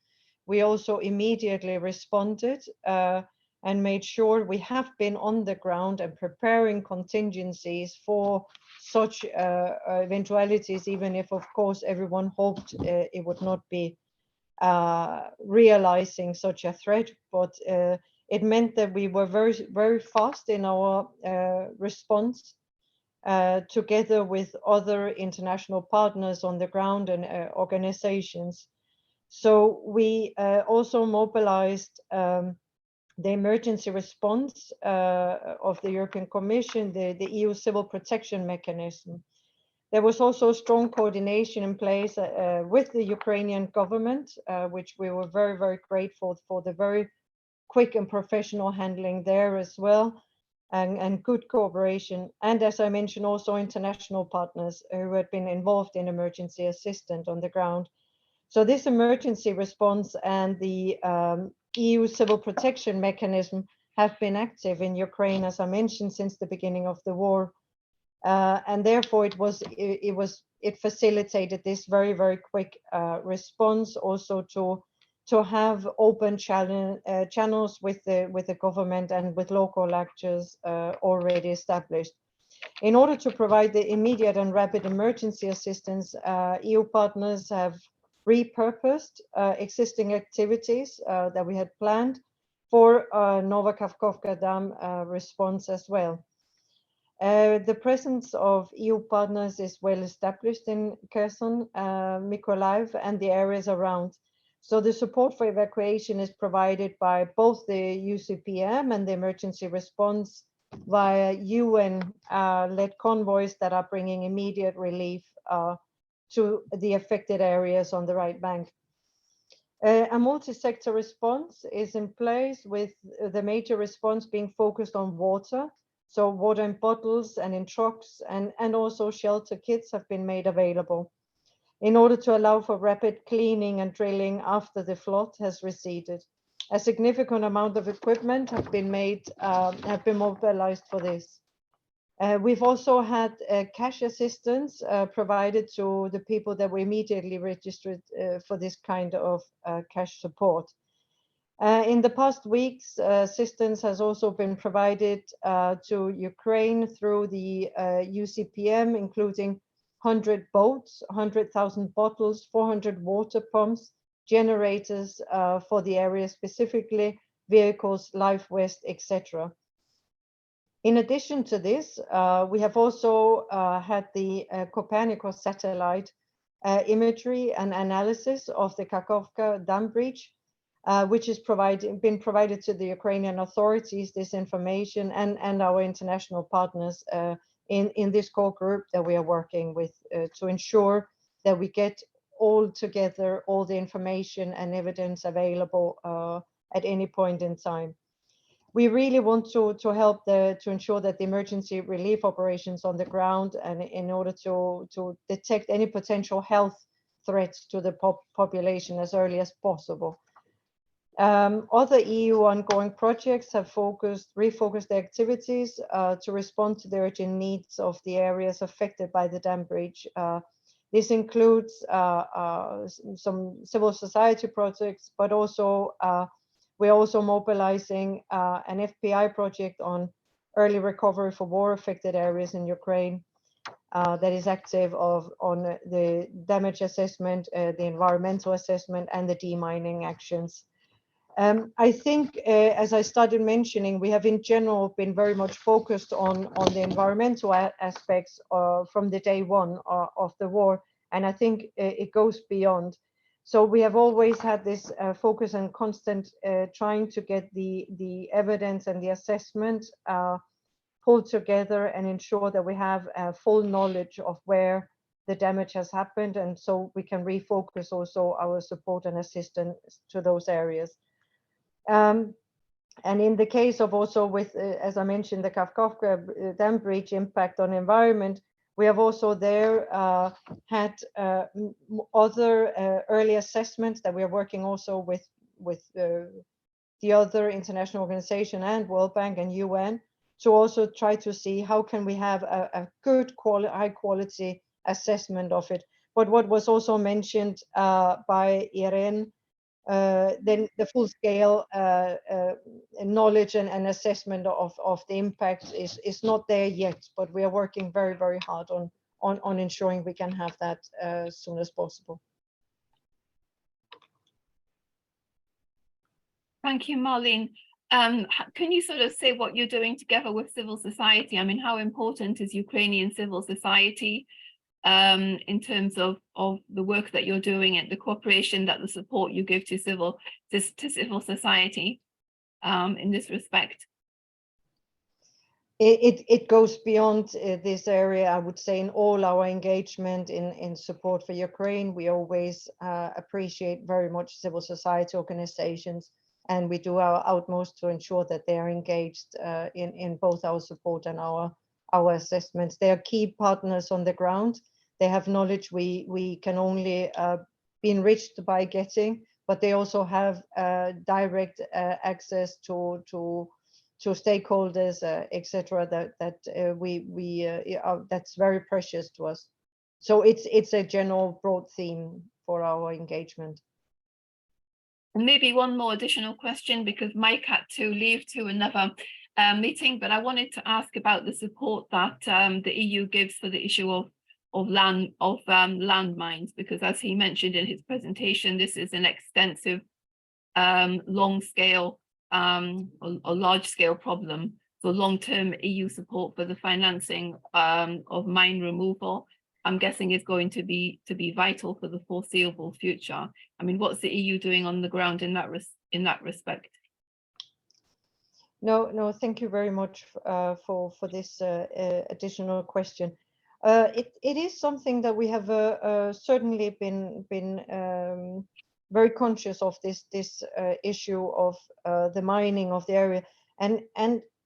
we also immediately responded and made sure we have been on the ground and preparing contingencies for such eventualities, even if, of course, everyone hoped it would not be realizing such a threat. But it meant that we were very, very fast in our response, together with other international partners on the ground and organizations. So we also mobilized the emergency response of the European Commission, the EU civil protection mechanism. There was also strong coordination in place with the Ukrainian government, which we were very, very grateful for the very quick and professional handling there as well, and good cooperation. And as I mentioned, also international partners who had been involved in emergency assistance on the ground. So this emergency response and the EU civil protection mechanism have been active in Ukraine, as I mentioned, since the beginning of the war. And therefore it facilitated this very, very quick response, also to have open channels with the government and with local actors already established. In order to provide the immediate and rapid emergency assistance, EU partners have repurposed existing activities that we had planned for Nova Kakhovka Dam response as well. The presence of EU partners is well established in Kherson, Mykolaiv, and the areas around. So the support for evacuation is provided by both the UCPM and the emergency response via UN-led convoys that are bringing immediate relief to the affected areas on the right bank. A multi-sector response is in place, with the major response being focused on water. So water in bottles and in trucks, and also shelter kits have been made available in order to allow for rapid cleaning and drilling after the flood has receded. A significant amount of equipment have been mobilized for this. We've also had cash assistance provided to the people that were immediately registered for this kind of cash support. In the past weeks, assistance has also been provided to Ukraine through the UCPM, including 100 boats, 100,000 bottles, 400 water pumps, generators for the area specifically, vehicles, life vest, etc. In addition to this, we have also had the Copernicus satellite imagery and analysis of the Kakhovka dam breach, which is been provided to the Ukrainian authorities, this information, and our international partners in this core group that we are working with to ensure that we get all together all the information and evidence available at any point in time. We really want to help to ensure that the emergency relief operations on the ground, and in order to detect any potential health threats to the population as early as possible. Other EU ongoing projects have refocused their activities to respond to the urgent needs of the areas affected by the dam breach. This includes some civil society projects, but also we're also mobilizing an FPI project on early recovery for war-affected areas in Ukraine that is active on the damage assessment, the environmental assessment, and the demining actions. I think, as I started mentioning, we have in general been very much focused on the environmental aspects from the day one of the war, and I think it goes beyond. So we have always had this focus and constant trying to get the evidence and the assessment pulled together and ensure that we have full knowledge of where the damage has happened, and so we can refocus also our support and assistance to those areas. And in the case of also with, as I mentioned, the Kakhovka dam breach impact on environment, we have also there had other early assessments that we are working also with the other international organization and World Bank and UN to also try to see how can we have a good high quality assessment of it. But what was also mentioned by Irene, then the full scale knowledge and assessment of the impact is not there yet, but we are working very, very hard on ensuring we can have that as soon as possible. Thank you, Marlene. Can you sort of say what you're doing together with civil society? I mean, how important is Ukrainian civil society in terms of the work that you're doing and the cooperation, that the support you give to civil society in this respect? It goes beyond this area. I would say in all our engagement in support for Ukraine, we always appreciate very much civil society organizations, and we do our utmost to ensure that they are engaged in both our support and our assessments. They are key partners on the ground. They have knowledge we can only be enriched by getting, but they also have direct access to stakeholders, etc. That's very precious to us. So it's a general broad theme for our engagement. And maybe one more additional question, because Mike had to leave to another meeting, but I wanted to ask about the support that the EU gives for the issue of landmines, because as he mentioned in his presentation, this is an extensive, long-scale or large-scale problem. So long-term EU support for the financing of mine removal, I'm guessing, is going to be vital for the foreseeable future. I mean, what's the EU doing on the ground in that respect? No, thank you very much for this additional question. It is something that we have certainly been very conscious of, this issue of the mining of the area, and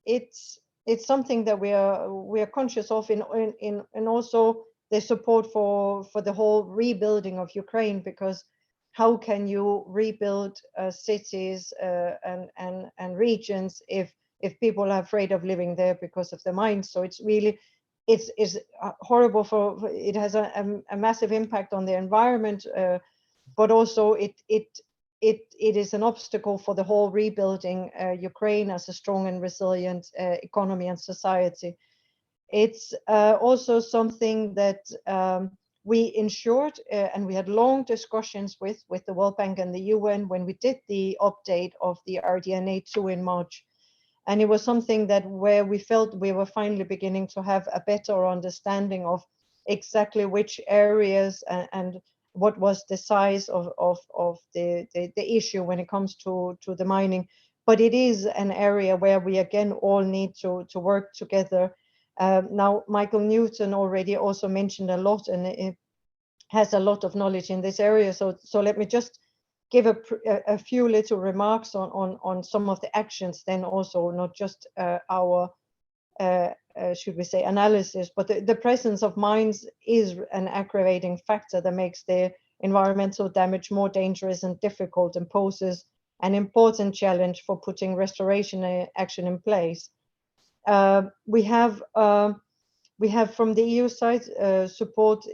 it's something that we are conscious of in also the support for the whole rebuilding of Ukraine, because how can you rebuild cities and regions if people are afraid of living there because of the mines? So it's really it's horrible it has a massive impact on the environment, but also it is an obstacle for the whole rebuilding Ukraine as a strong and resilient economy and society. It's also something that we ensured, and we had long discussions with the World Bank and the UN when we did the update of the RDNA2 in March. And it was something that where we felt we were finally beginning to have a better understanding of exactly which areas and what was the size of the issue when it comes to the mining. But it is an area where we again all need to work together. Now, Michael Newton already also mentioned a lot, and it has a lot of knowledge in this area. So let me just give a few little remarks on some of the actions, then also not just our should we say analysis, but the presence of mines is an aggravating factor that makes the environmental damage more dangerous and difficult, and poses an important challenge for putting restoration action in place. We have from the EU side support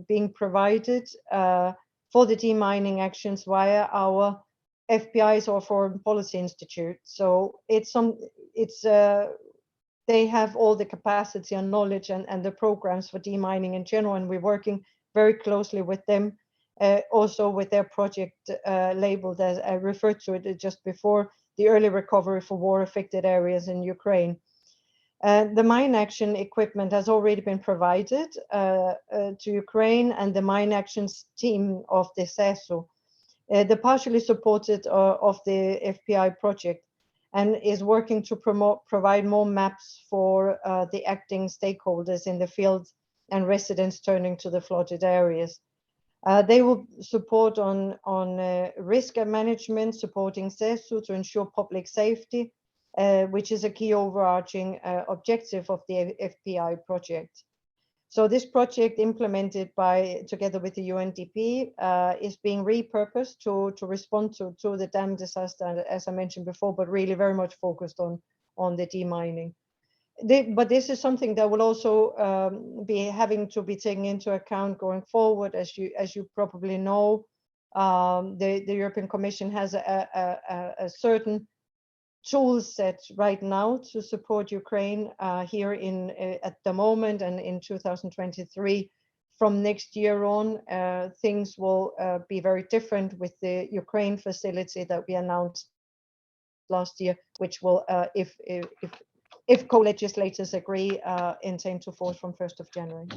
being provided for the demining actions via our FPIs or Foreign Policy Institute. So they have all the capacity and knowledge and the programs for demining in general, and we're working very closely with them, also with their project labeled, as I referred to it just before, the early recovery for war-affected areas in Ukraine. The mine action equipment has already been provided to Ukraine and the mine actions team of the CESU. They're partially supported of the FPI project, and is working to provide more maps for the acting stakeholders in the field and residents turning to the flooded areas. They will support on risk management, supporting CESU to ensure public safety, which is a key overarching objective of the FPI project. So this project, implemented together with the UNDP, is being repurposed to respond to the dam disaster, as I mentioned before, but really very much focused on the demining. But this is something that will also be having to be taken into account going forward. As you probably know, the European Commission has a certain tool set right now to support Ukraine here at the moment, and in 2023. From next year on, things will be very different with the Ukraine facility that we announced last year, which will, if co-legislators agree, enter into force from 1st of January.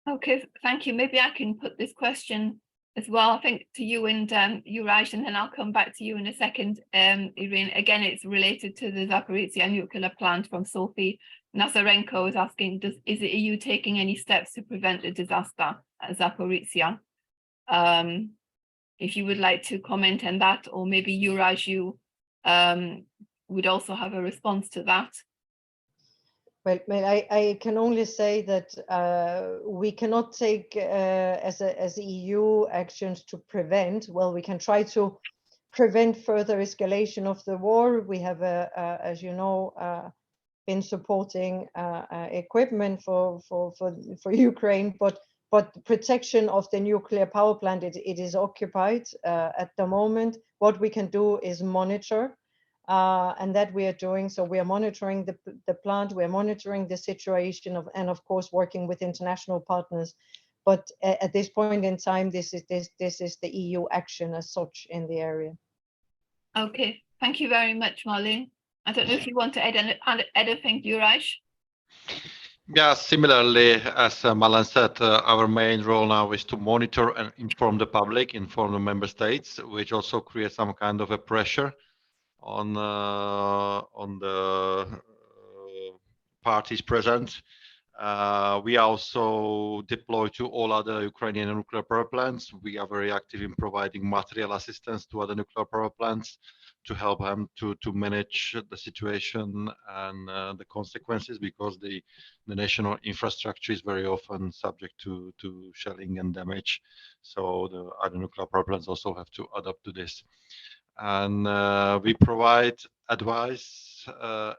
Okay, thank you. Maybe I can put this question as well, I think, to you and Juraj, and then I'll come back to you in a second, Irene. Again, it's related to the Zaporizhzhia nuclear plant from Sophie Nazarenko is asking, is the EU taking any steps to prevent the disaster at Zaporizhzhia? If you would like to comment on that, or maybe Juraj, you would also have a response to that. Well, I can only say that we cannot take as EU actions to prevent. Well, we can try to prevent further escalation of the war. We have, as you know, been supporting equipment for Ukraine, but protection of the nuclear power plant, it is occupied at the moment. What we can do is monitor. And that we are doing. So we are monitoring the plant, we are monitoring the situation and of course working with international partners. But at this point in time, this is the EU action as such in the area. Okay, thank you very much, Marlene. I don't know if you want to add anything, Juraj. Yeah, similarly, as Marlene said, our main role now is to monitor and inform the public, inform the member states, which also creates some kind of a pressure on the parties present. We also deploy to all other Ukrainian nuclear power plants. We are very active in providing material assistance to other nuclear power plants to help them to manage the situation and the consequences, because the national infrastructure is very often subject to shelling and damage. So the other nuclear power plants also have to adapt to this. And we provide advice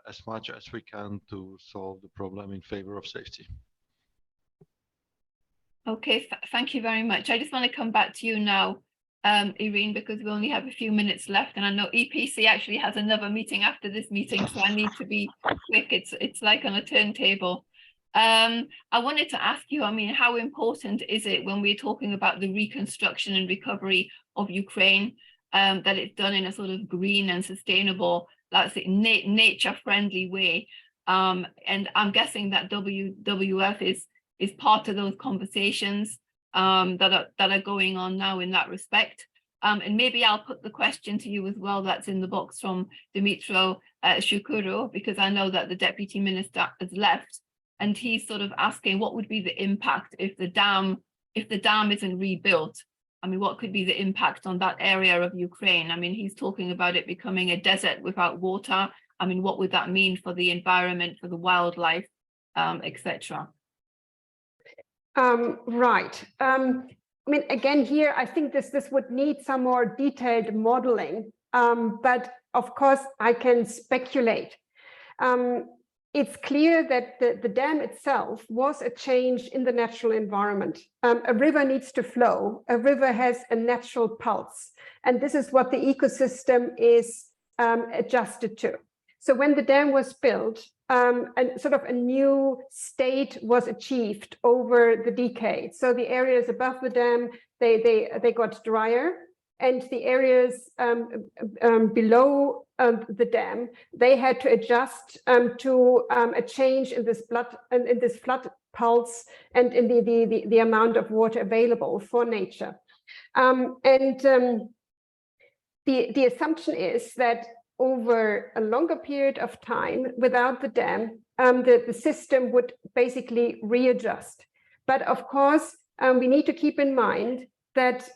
as much as we can to solve the problem in favor of safety. Okay, thank you very much. I just want to come back to you now, Irene, because we only have a few minutes left, and I know EPC actually has another meeting after this meeting, so I need to be quick. It's like on a turntable. I wanted to ask you, I mean, how important is it when we're talking about the reconstruction and recovery of Ukraine, that it's done in a sort of green and sustainable, let's say, nature-friendly way? And I'm guessing that WWF is part of those conversations that are going on now in that respect. And maybe I'll put the question to you as well that's in the box from Dimitro Shukuru, because I know that the Deputy Minister has left, and he's sort of asking what would be the impact if the dam isn't rebuilt. I mean, what could be the impact on that area of Ukraine? I mean, he's talking about it becoming a desert without water. I mean, what would that mean for the environment, for the wildlife, etc.? Right. I mean, again, here, I think this would need some more detailed modeling, but of course, I can speculate. It's clear that the dam itself was a change in the natural environment. A river needs to flow. A river has a natural pulse, and this is what the ecosystem is adjusted to. So when the dam was built, and sort of a new state was achieved over the decades. So the areas above the dam, they got drier, and the areas below the dam, they had to adjust to a change in this flood pulse and in the amount of water available for nature. The assumption is that over a longer period of time without the dam, the system would basically readjust. But of course, we need to keep in mind that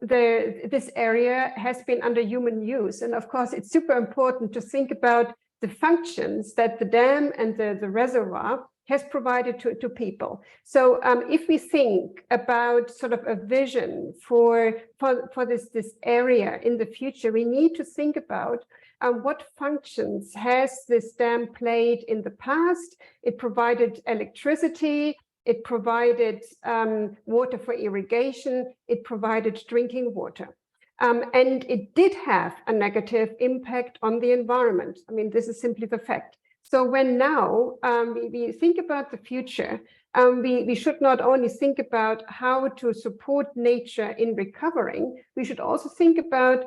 this area has been under human use. And of course, it's super important to think about the functions that the dam and the reservoir has provided to people. So if we think about sort of a vision for this area in the future, we need to think about what functions has this dam played in the past. It provided electricity, it provided water for irrigation, it provided drinking water. And it did have a negative impact on the environment. I mean, this is simply the fact. So when now we think about the future, we should not only think about how to support nature in recovering, we should also think about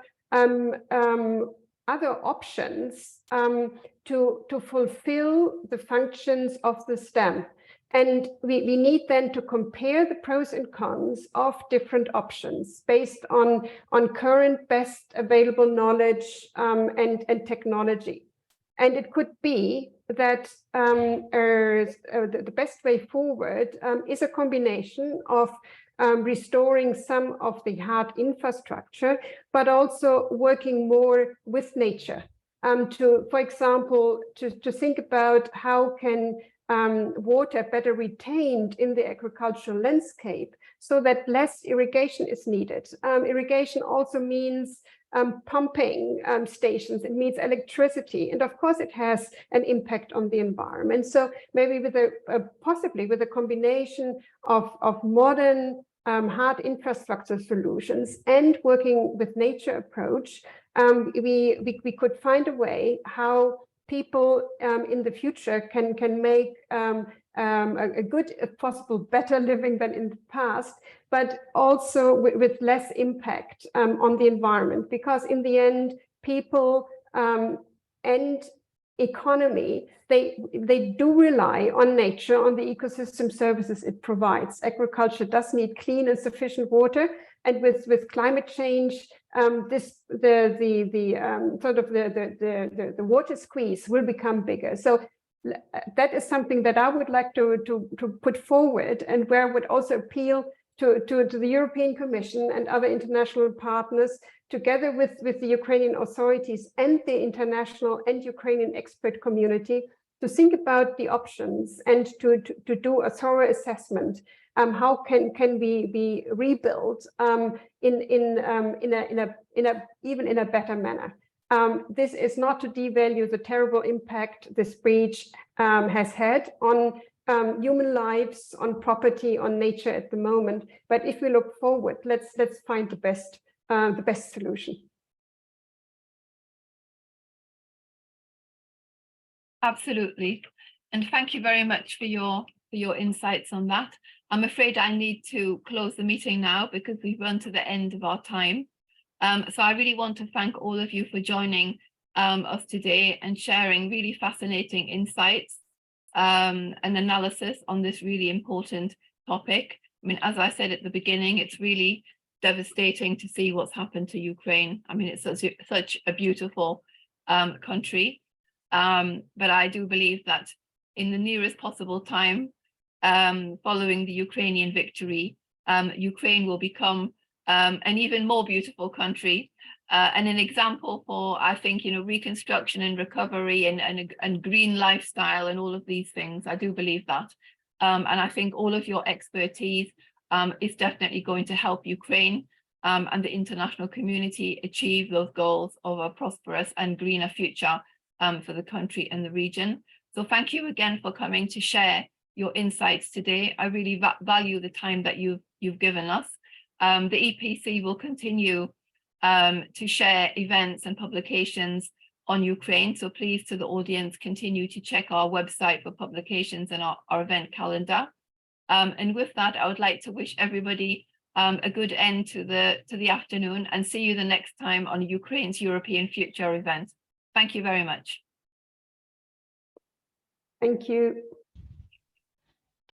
other options to fulfill the functions of this dam. And we need then to compare the pros and cons of different options based on current best available knowledge and technology. And it could be that the best way forward is a combination of restoring some of the hard infrastructure, but also working more with nature. For example, to think about how can water better retained in the agricultural landscape so that less irrigation is needed. Irrigation also means pumping stations, it means electricity, and of course it has an impact on the environment. So maybe with possibly with a combination of modern hard infrastructure solutions and working with nature approach, we could find a way how people in the future can make a good, if possible, better living than in the past, but also with less impact on the environment. Because in the end, people and economy, they do rely on nature, on the ecosystem services it provides. Agriculture does need clean and sufficient water, and with climate change, the water squeeze will become bigger. So that is something that I would like to put forward, and where I would also appeal to the European Commission and other international partners, together with the Ukrainian authorities and the international and Ukrainian expert community, to think about the options and to do a thorough assessment. How can we be rebuilt even in a better manner? This is not to devalue the terrible impact this breach has had on human lives, on property, on nature at the moment. But if we look forward, let's find the best solution. Absolutely, and thank you very much for your insights on that. I'm afraid I need to close the meeting now because we've run to the end of our time. So I really want to thank all of you for joining us today and sharing really fascinating insights and analysis on this really important topic. I mean, as I said at the beginning, it's really devastating to see what's happened to Ukraine. I mean, it's such a beautiful country, but I do believe that in the nearest possible time, following the Ukrainian victory, Ukraine will become an even more beautiful country and an example for, I think, reconstruction and recovery and green lifestyle and all of these things. I do believe that. And I think all of your expertise is definitely going to help Ukraine and the international community achieve those goals of a prosperous and greener future for the country and the region. So thank you again for coming to share your insights today. I really value the time that you've given us. The EPC will continue to share events and publications on Ukraine. So please, to the audience, continue to check our website for publications and our event calendar. And with that, I would like to wish everybody a good end to the afternoon, and see you the next time on Ukraine's European Future event. Thank you very much. Thank you.